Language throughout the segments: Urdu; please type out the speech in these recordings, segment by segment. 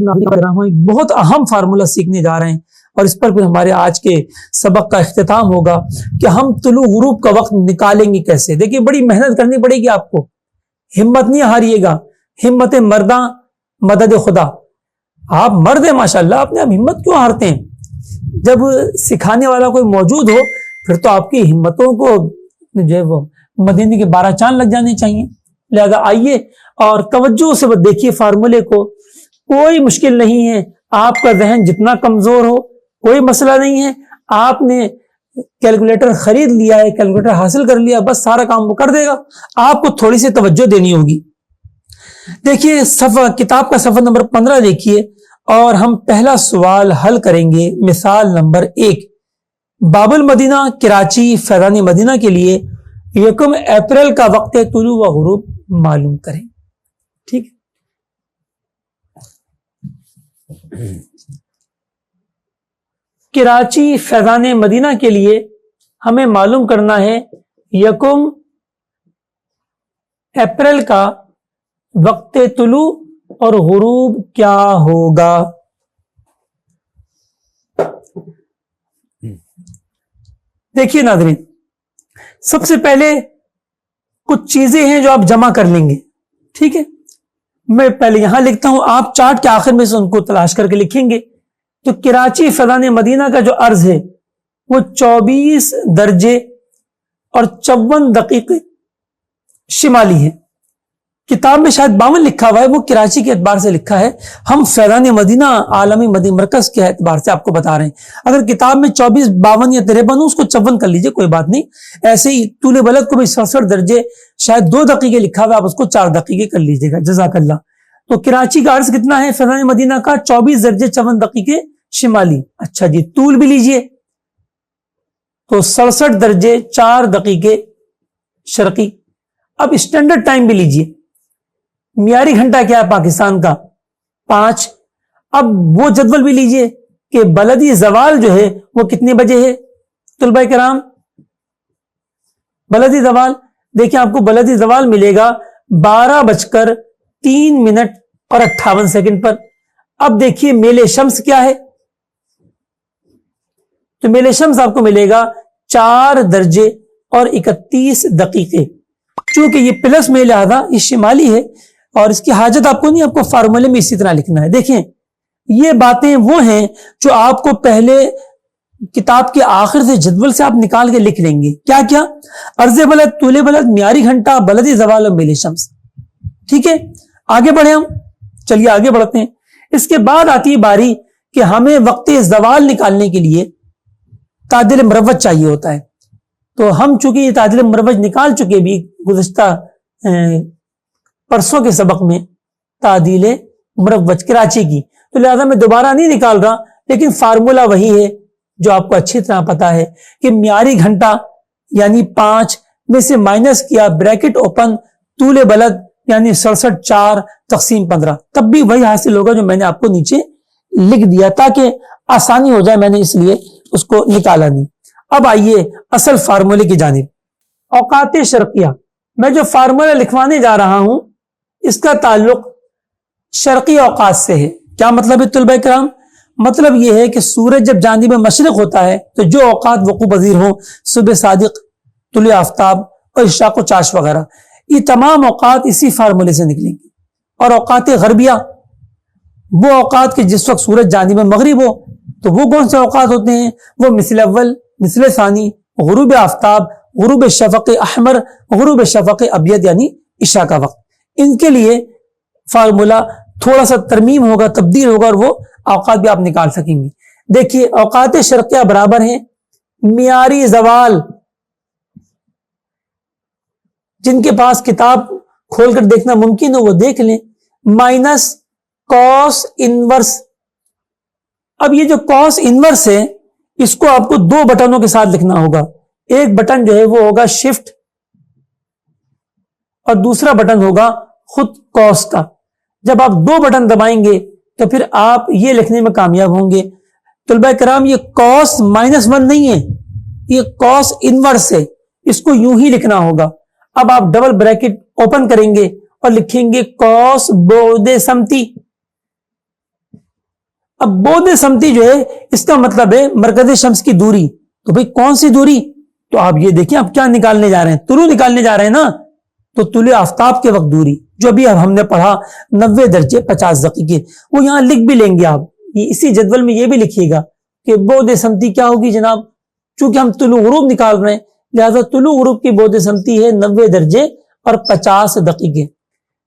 بہت اہم فارمولہ سیکھنے جا رہے ہیں اور اس پر پھر ہمارے آج کے سبق کا اختتام ہوگا کہ ہم طلوع غروب کا وقت نکالیں گے کیسے. دیکھیے بڑی محنت کرنی پڑے گی آپ کو, ہمت نہیں ہاریے گا, ہمت مرداں مدد خدا. آپ مرد ہیں ماشاءاللہ, اپنے آپ ہمت کیوں ہارتے ہیں؟ جب سکھانے والا کوئی موجود ہو پھر تو آپ کی ہمتوں کو جو ہے وہ مدینے کے 12 چاند لگ جانے چاہیے. لہذا آئیے اور توجہ سے دیکھیے فارمولے کو, کوئی مشکل نہیں ہے. آپ کا ذہن جتنا کمزور ہو کوئی مسئلہ نہیں ہے, آپ نے کیلکولیٹر خرید لیا ہے, کیلکولیٹر حاصل کر لیا, بس سارا کام وہ کر دے گا. آپ کو تھوڑی سی توجہ دینی ہوگی. دیکھیے کتاب کا صفحہ نمبر 15 دیکھیے اور ہم پہلا سوال حل کریں گے. مثال نمبر 1, باب المدینہ کراچی فیضان مدینہ کے لیے 1 اپریل کا وقت طلوع و غروب معلوم کریں. ٹھیک ہے, کراچی فیضان مدینہ کے لیے ہمیں معلوم کرنا ہے 1 اپریل کا وقت طلوع اور غروب کیا ہوگا. دیکھیے ناظرین, سب سے پہلے کچھ چیزیں ہیں جو آپ جمع کر لیں گے. ٹھیک ہے, میں پہلے یہاں لکھتا ہوں, آپ چارٹ کے آخر میں سے ان کو تلاش کر کے لکھیں گے. تو کراچی فیضان مدینہ کا جو عرض ہے وہ 24 درجے اور 54 دقیقے شمالی ہے. کتاب میں شاید 52 لکھا ہوا ہے, وہ کراچی کے اعتبار سے لکھا ہے. ہم فیضان مدینہ عالمی مدینہ مرکز کے اعتبار سے آپ کو بتا رہے ہیں. اگر کتاب میں 24 52 یا 53 ہو اس کو 54 کر لیجئے, کوئی بات نہیں. ایسے ہی طول بلد کو بھی 67 درجے شاید 2 دقیقے لکھا ہوا ہے, آپ اس کو 4 دقیقے کر لیجئے گا. جزاک اللہ. تو کراچی کا عرض کتنا ہے فیضان مدینہ کا؟ 24 درجے 54 دقیقے شمالی. اچھا جی, طول بھی لیجئے تو 67 درجے 4 دقیقے شرقی. اب اسٹینڈرڈ ٹائم بھی لیجئے, معیاری گھنٹہ کیا ہے پاکستان کا؟ 5. اب وہ جدول بھی لیجئے کہ بلدی زوال جو ہے وہ کتنے بجے ہے طلبہ کرام؟ بلدی زوال دیکھیں, آپ کو بلدی زوال ملے گا 12:03 پر. اب دیکھیے میل شمس کیا ہے, تو میل شمس آپ کو ملے گا 4 درجے اور 31 دقیقے. چونکہ یہ پلس میں لہذا یہ شمالی ہے اور اس کی حاجت آپ کو نہیں, آپ کو فارمولے میں اسی طرح لکھنا ہے. دیکھیں یہ باتیں وہ ہیں جو آپ کو پہلے کتاب کے آخر سے جدول سے آپ نکال کے لکھ لیں گے. کیا کیا؟ عرض بلد, طول بلد, معیاری گھنٹہ, بلدی زوال اور میل شمس. ٹھیک ہے, آگے بڑھیں ہم, چلیے آگے بڑھتے ہیں. اس کے بعد آتی ہے باری کہ ہمیں وقت زوال نکالنے کے لیے تعدیل مروج چاہیے ہوتا ہے. تو ہم چونکہ یہ تعدیل مروج نکال چکے بھی گزشتہ پرسوں کے سبق میں تعدیل مروج کراچی کی, تو لہذا میں دوبارہ نہیں نکال رہا, لیکن فارمولہ وہی ہے جو آپ کو اچھی طرح پتا ہے کہ معیاری گھنٹہ یعنی 5 میں سے مائنس کیا, بریکٹ اوپن, طول بلد یعنی 67 4 تقسیم 15, تب بھی وہی حاصل ہوگا جو میں نے آپ کو نیچے لکھ دیا تاکہ آسانی ہو جائے, میں نے اس لیے اس کو نکالا نہیں. اب آئیے اصل فارمولے کی جانب. اوقات شرقیہ, میں جو فارمولہ لکھوانے جا رہا ہوں اس کا تعلق شرقی اوقات سے ہے. کیا مطلب ہے طلبہ کرام؟ مطلب یہ ہے کہ سورج جب جانب مشرق ہوتا ہے تو جو اوقات وقوع پذیر ہوں, صبح صادق, طلوع آفتاب اور اشراق و چاش وغیرہ, یہ تمام اوقات اسی فارمولے سے نکلیں گے. اور اوقات غربیہ وہ اوقات کے جس وقت سورج جانب مغرب ہو, تو وہ کون سے اوقات ہوتے ہیں؟ وہ مثل اول, مثل ثانی, غروب آفتاب, غروب شفق احمر, غروب شفق ابیض یعنی عشاء کا وقت. ان کے لیے فارمولہ تھوڑا سا ترمیم ہوگا, تبدیل ہوگا, اور وہ اوقات بھی آپ نکال سکیں گے. دیکھیے اوقات شرقیہ برابر ہیں معیاری زوال. جن کے پاس کتاب کھول کر دیکھنا ممکن ہو وہ دیکھ لیں, مائنس کاس انورس. اب یہ جو کاس انورس ہے اس کو آپ کو 2 بٹنوں کے ساتھ لکھنا ہوگا. ایک بٹن جو ہے وہ ہوگا شفٹ اور دوسرا بٹن ہوگا خود کاس کا. جب آپ 2 بٹن دبائیں گے تو پھر آپ یہ لکھنے میں کامیاب ہوں گے. طلبہ کرام یہ کاس -1 نہیں ہے, یہ کاس انورس ہے, اس کو یوں ہی لکھنا ہوگا. اب آپ ڈبل بریکٹ اوپن کریں گے اور لکھیں گے کاس بعد سمتی. اب بود سمتی جو ہے اس کا مطلب ہے مرکز شمس کی دوری. تو بھئی کون سی دوری؟ تو آپ یہ دیکھیں آپ کیا نکالنے جا رہے ہیں, طلوع نکالنے جا رہے ہیں نا. تو طلوع آفتاب کے وقت دوری جو ابھی اب ہم نے پڑھا 90 درجے 50 دقیقے, وہ یہاں لکھ بھی لیں گے آپ, اسی جدول میں یہ بھی لکھیے گا کہ بود سمتی کیا ہوگی جناب. چونکہ ہم طلوع غروب نکال رہے ہیں لہذا طلوع غروب کی بود سمتی ہے 90 درجے اور 50 دقیقے.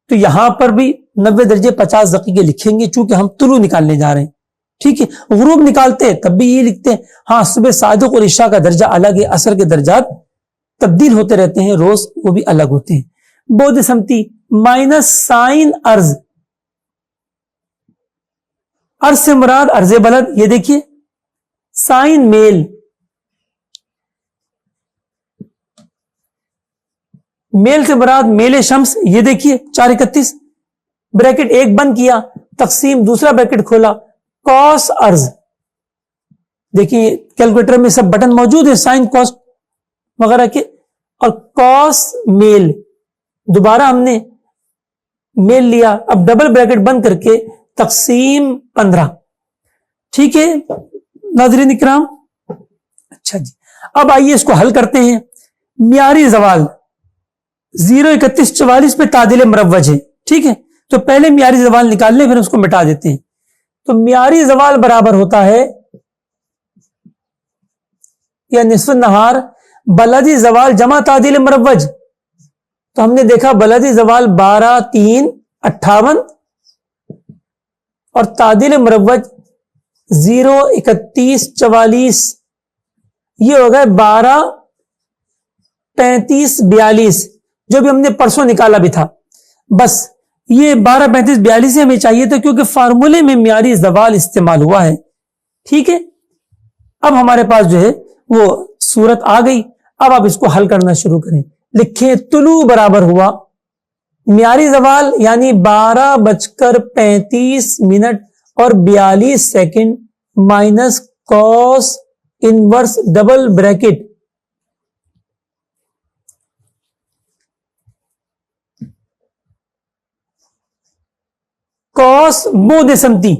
تو یہاں پر بھی 90 درجے 50 دقیقے لکھیں گے چونکہ ہم طلوع نکالنے جا رہے ہیں. ٹھیک ہے, غروب نکالتے ہیں تب بھی یہ لکھتے ہیں. ہاں صبح صادق اور عشاء کا درجہ الگ ہے, عصر کے درجات تبدیل ہوتے رہتے ہیں روز, وہ بھی الگ ہوتے ہیں. بود سمتی مائنس سائن ارض, ارض سے مراد ارض بلد, یہ دیکھیے سائن میل, میل سے مراد میل شمس, یہ دیکھیے 431 بریکٹ ایک بند کیا, تقسیم دوسرا بریکٹ کھولا, کاس ارض. دیکھیے کیلکولیٹر میں سب بٹن موجود ہیں سائن کاس وغیرہ کے, اور کاس میل, دوبارہ ہم نے میل لیا, اب ڈبل بریکٹ بند کر کے تقسیم 15. ٹھیک ہے ناظرین اکرام, اچھا جی اب آئیے اس کو حل کرتے ہیں. معیاری زوال 03144 پہ تعدیل مروج ہے. ٹھیک ہے, تو پہلے معیاری زوال نکال لیں پھر اس کو مٹا دیتے ہیں. تو معیاری زوال برابر ہوتا ہے یا نصف النہار بلدی زوال جمع تعدیل مروج. تو ہم نے دیکھا بلدی زوال 12 3 58 اور تعدیل مروج 0 31 44, یہ ہو گئے 12 35 42 جو بھی ہم نے پرسوں نکالا بھی تھا. بس یہ 12 35 42 ہمیں چاہیے تھا کیونکہ فارمولے میں معیاری زوال استعمال ہوا ہے. ٹھیک ہے, اب ہمارے پاس جو ہے وہ صورت آ گئی. اب آپ اس کو حل کرنا شروع کریں. لکھیں طلوع برابر ہوا معیاری زوال یعنی 12:35 اور 42 second minus cos inverse double bracket cos بود سمتی.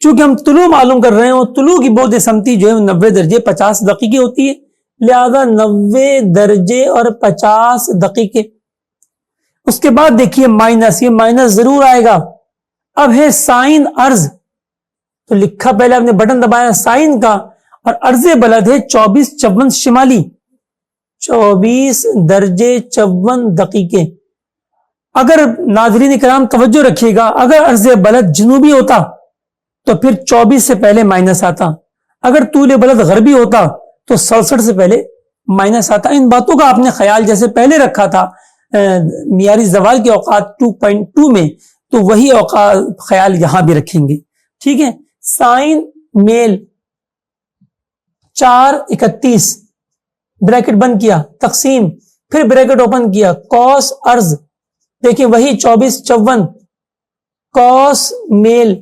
چونکہ ہم طلوع معلوم کر رہے ہیں اور طلوع کی بود سمتی جو ہے 90 درجے 50 دقیقے ہوتی ہے, لہذا 90 درجے اور 50 دقیقے. اس کے بعد دیکھیے مائنس, یہ مائنس ضرور آئے گا. اب ہے سائن ارض, تو لکھا پہلے آپ نے بٹن دبایا سائن کا, اور ارض بلد ہے 24 54 شمالی 24 درجے 54 دقیقے. اگر ناظرین کرام توجہ رکھیے گا, اگر ارض بلد جنوبی ہوتا تو پھر 24 سے پہلے مائنس آتا, اگر طول بلد غربی ہوتا تو 67 سے پہلے مائنس آتا. ان باتوں کا آپ نے خیال جیسے پہلے رکھا تھا معیاری زوال کے اوقات 2.2 میں, تو وہی اوقات خیال یہاں بھی رکھیں گے. ٹھیک ہے, سائن میل 4:31 بریکٹ بند کیا, تقسیم پھر بریکٹ اوپن کیا, کاس ارض دیکھیں وہی 24 54, کاس میل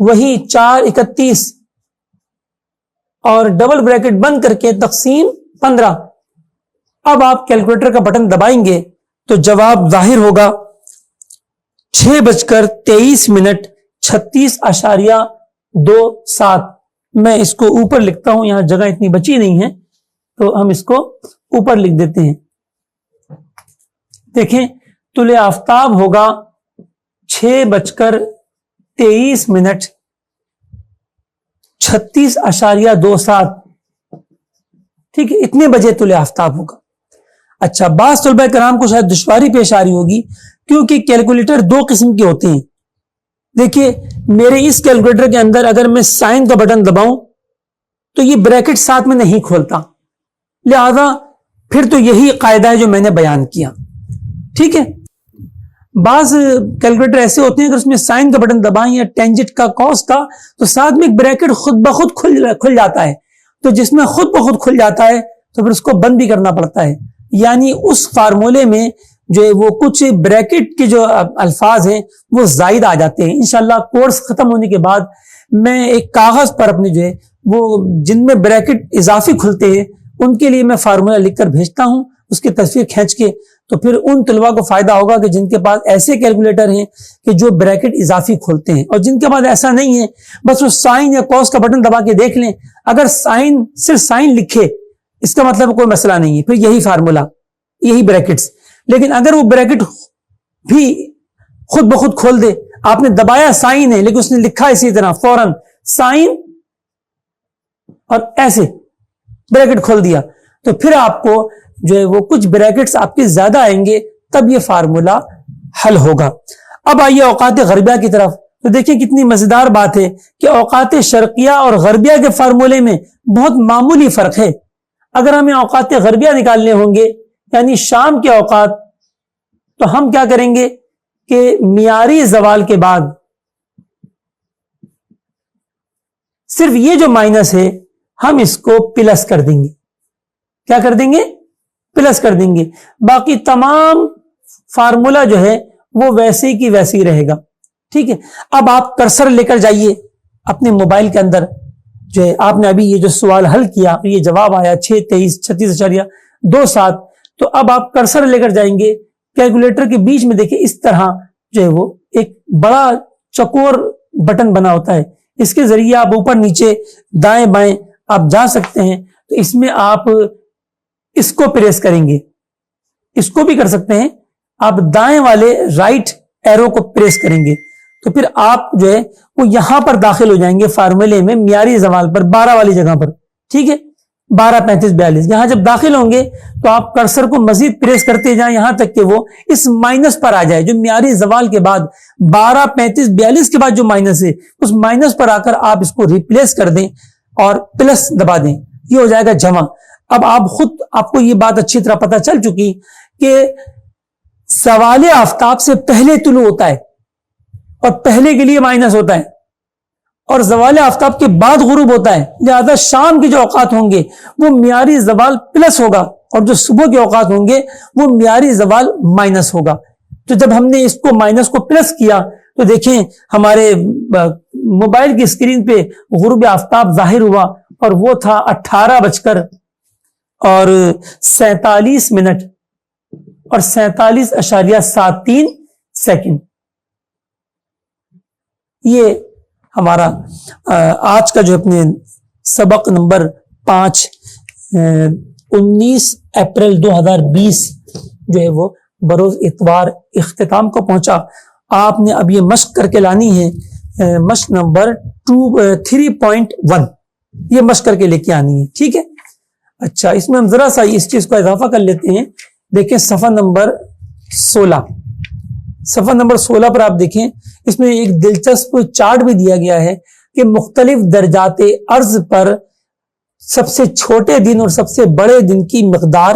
وہی 4:31 اور ڈبل بریکٹ بند کر کے تقسیم 15. اب آپ کیلکولیٹر کا بٹن دبائیں گے تو جواب ظاہر ہوگا 6:23 36.27. میں اس کو اوپر لکھتا ہوں, یہاں جگہ اتنی بچی نہیں ہے تو ہم اس کو اوپر لکھ دیتے ہیں. دیکھیں طلوع آفتاب ہوگا 6:23 36.27. ٹھیک ہے, اتنے بجے طلوع آفتاب ہوگا. اچھا, بعض طلباء کرام کو شاید دشواری پیش آ رہی ہوگی کیونکہ کیلکولیٹر 2 قسم کے ہوتے ہیں. دیکھیے میرے اس کیلکولیٹر کے اندر اگر میں سائن کا بٹن دباؤں تو یہ بریکٹ ساتھ میں نہیں کھولتا, لہذا پھر تو یہی قاعدہ ہے جو میں نے بیان کیا. ٹھیک ہے, بعض کیلکولیٹر ایسے ہوتے ہیں کہ اس میں سائن کا بٹن دبائیں یا ٹینجنٹ کا کاس کا تو ساتھ میں ایک بریکٹ خود بخود کھل جاتا ہے. تو جس میں خود بخود کھل جاتا ہے تو پھر اس کو بند بھی کرنا پڑتا ہے. یعنی اس فارمولے میں جو ہے وہ کچھ بریکٹ کے جو الفاظ ہیں وہ زائد آ جاتے ہیں. انشاءاللہ کورس ختم ہونے کے بعد میں ایک کاغذ پر اپنے جو ہے وہ جن میں بریکٹ اضافی کھلتے ہیں ان کے لیے میں فارمولہ لکھ کر بھیجتا ہوں, اس کی تصویر کھینچ کے, تو پھر ان طلباء کو فائدہ ہوگا کہ جن کے پاس ایسے کیلکولیٹر ہیں کہ جو بریکٹ اضافی کھولتے ہیں، اور جن کے پاس ایسا نہیں ہے بس وہ سائن یا کوس کا بٹن دبا کے دیکھ لیں، اگر سائن صرف سائن لکھے اس کا مطلب کوئی مسئلہ نہیں ہے، پھر یہی فارمولا، یہی بریکٹس. لیکن اگر وہ بریکٹ بھی خود بخود کھول دے، آپ نے دبایا سائن ہے لیکن اس نے لکھا اسی طرح فوراً سائن اور ایسے بریکٹ کھول دیا، تو پھر آپ کو جو ہے وہ کچھ بریکٹس آپ کے زیادہ آئیں گے، تب یہ فارمولا حل ہوگا. اب آئیے اوقات غربیہ کی طرف. تو دیکھیں کتنی مزیدار بات ہے کہ اوقات شرقیہ اور غربیہ کے فارمولے میں بہت معمولی فرق ہے. اگر ہمیں اوقات غربیہ نکالنے ہوں گے یعنی شام کے اوقات، تو ہم کیا کریں گے کہ معیاری زوال کے بعد صرف یہ جو مائنس ہے ہم اس کو پلس کر دیں گے. کیا کر دیں گے؟ پلس کر دیں گے. باقی تمام فارمولا جو ہے وہ ویسے کی ویسے ہی رہے گا. ٹھیک ہے. اب آپ کرسر لے کر جائیے اپنے موبائل کے اندر، جو ہے آپ نے ابھی یہ جو سوال حل کیا یہ جواب آیا 623.36.27. تو اب آپ کرسر لے کر جائیں گے کیلکولیٹر کے بیچ میں، دیکھیں اس طرح جو ہے وہ ایک بڑا چکور بٹن بنا ہوتا ہے، اس کے ذریعے آپ اوپر نیچے دائیں بائیں آپ جا سکتے ہیں. تو اس میں آپ اس کو پریس کریں گے، اس کو بھی کر سکتے ہیں، آپ دائیں والے رائٹ ایرو کو پریس کریں گے تو پھر آپ جو ہے وہ یہاں پر داخل ہو جائیں گے فارمولے میں معیاری زوال پر 12 والی جگہ پر. ٹھیک ہے، 12 35 42. یہاں جب داخل ہوں گے تو آپ کرسر کو مزید پریس کرتے جائیں یہاں تک کہ وہ اس مائنس پر آ جائے، جو معیاری زوال کے بعد 12 35 42 کے بعد جو مائنس ہے اس مائنس پر آ کر آپ اس کو ریپلیس کر دیں اور پلس دبا دیں، یہ ہو جائے گا جمع. اب آپ کو یہ بات اچھی طرح پتہ چل چکی کہ زوال آفتاب سے پہلے طلوع ہوتا ہے اور پہلے کے لیے مائنس ہوتا ہے، اور زوال آفتاب کے بعد غروب ہوتا ہے. لہذا شام کے جو اوقات ہوں گے وہ معیاری زوال پلس ہوگا اور جو صبح کے اوقات ہوں گے وہ معیاری زوال مائنس ہوگا. تو جب ہم نے اس کو مائنس کو پلس کیا تو دیکھیں ہمارے موبائل کی اسکرین پہ غروب آفتاب ظاہر ہوا اور وہ تھا 18:47 اور 47.73 سیکنڈ. یہ ہمارا آج کا جو اپنے سبق نمبر 5 19 اپریل 2020 جو ہے وہ بروز اتوار اختتام کو پہنچا. آپ نے اب یہ مشق کر کے لانی ہے، مشق نمبر 3.1 یہ مشق کر کے لے کے آنی ہے. ٹھیک ہے. اچھا، اس میں ہم ذرا سا اس چیز کو اضافہ کر لیتے ہیں. دیکھیں صفحہ نمبر 16 پر آپ دیکھیں اس میں ایک دلچسپ چارٹ بھی دیا گیا ہے کہ مختلف درجات عرض پر سب سے چھوٹے دن اور سب سے بڑے دن کی مقدار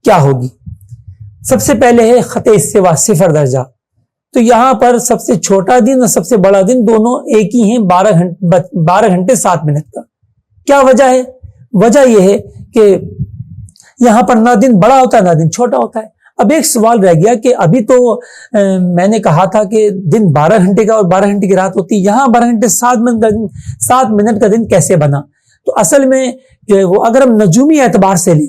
کیا ہوگی. سب سے پہلے ہے خط استوا 0 درجہ. تو یہاں پر سب سے چھوٹا دن اور سب سے بڑا دن دونوں ایک ہی ہیں، 12 گھنٹے 7 منٹ کا. کیا وجہ ہے؟ وجہ یہ ہے کہ یہاں پر نہ دن بڑا ہوتا ہے نہ دن چھوٹا ہوتا ہے. اب ایک سوال رہ گیا کہ ابھی تو میں نے کہا تھا کہ دن 12 گھنٹے کا اور 12 گھنٹے کی رات ہوتی، یہاں 12 گھنٹے 7 منٹ کا دن کیسے بنا؟ تو اصل میں جو ہے وہ اگر ہم نجومی اعتبار سے لیں،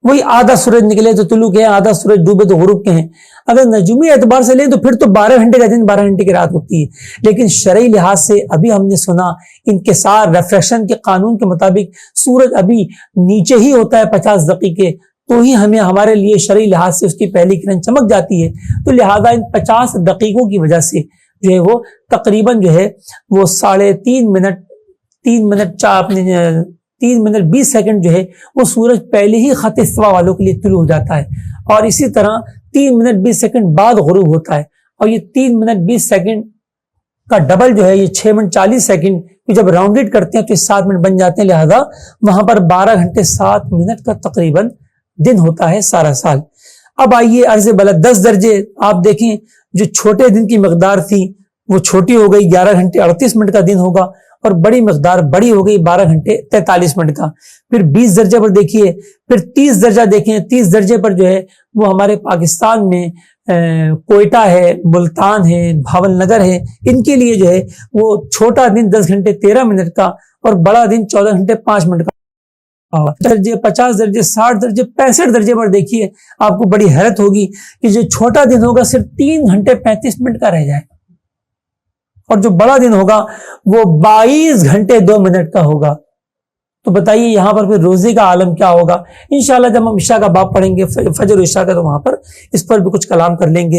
وہی آدھا سورج نکلے تو طلوع کے ہیں، آدھا سورج ڈوبے تو غروب کے ہیں، اگر نجومی اعتبار سے لیں تو پھر تو 12 گھنٹے کا دن 12 گھنٹے کی رات ہوتی ہے. لیکن شرعی لحاظ سے ابھی ہم نے سنا انکسار ریفریکشن کے قانون کے مطابق سورج ابھی نیچے ہی ہوتا ہے 50 دقیقے، تو ہی ہمیں ہمارے لیے شرعی لحاظ سے اس کی پہلی کرن چمک جاتی ہے. تو لہذا ان 50 دقیقوں کی وجہ سے جو ہے وہ تقریباً جو ہے وہ 3 منٹ 20 سیکنڈ جو ہے وہ سورج پہلے ہی خط استوا والوں کے لیے طلوع ہو جاتا ہے، اور اسی طرح 3 منٹ 20 سیکنڈ بعد غروب ہوتا ہے. اور یہ 3 منٹ 20 سیکنڈ کا ڈبل جو ہے یہ 6 منٹ 40 سیکنڈ جب راؤنڈڈ کرتے ہیں تو 7 منٹ بن جاتے ہیں. لہذا وہاں پر 12 گھنٹے 7 منٹ کا تقریباً دن ہوتا ہے سارا سال. اب آئیے عرض بلد 10 درجے آپ دیکھیں، جو چھوٹے دن کی مقدار تھی وہ چھوٹی ہو گئی، 11 گھنٹے 38 منٹ کا دن ہوگا، اور بڑی مقدار بڑی ہو گئی 12 گھنٹے 43 منٹ کا. پھر 20 درجے پر دیکھیے، پھر 30 درجہ دیکھیں. 30 درجے پر جو ہے وہ ہمارے پاکستان میں کوئٹہ ہے، ملتان ہے، بھاول نگر ہے، ان کے لیے جو ہے وہ چھوٹا دن 10 گھنٹے 13 منٹ کا اور بڑا دن 14 گھنٹے 5 منٹ کا. درجے 50 درجے 60 درجے 65 درجے پر دیکھیے آپ کو بڑی حیرت ہوگی کہ جو چھوٹا دن ہوگا صرف 3 گھنٹے 35 منٹ کا رہ جائے اور جو بڑا دن ہوگا وہ 22 گھنٹے 2 منٹ کا ہوگا. تو بتائیے یہاں پر پھر روزے کا عالم کیا ہوگا. انشاءاللہ جب ہم عشاء کا باب پڑھیں گے فجر و عشاء کا تو وہاں پر اس پر بھی کچھ کلام کر لیں گے.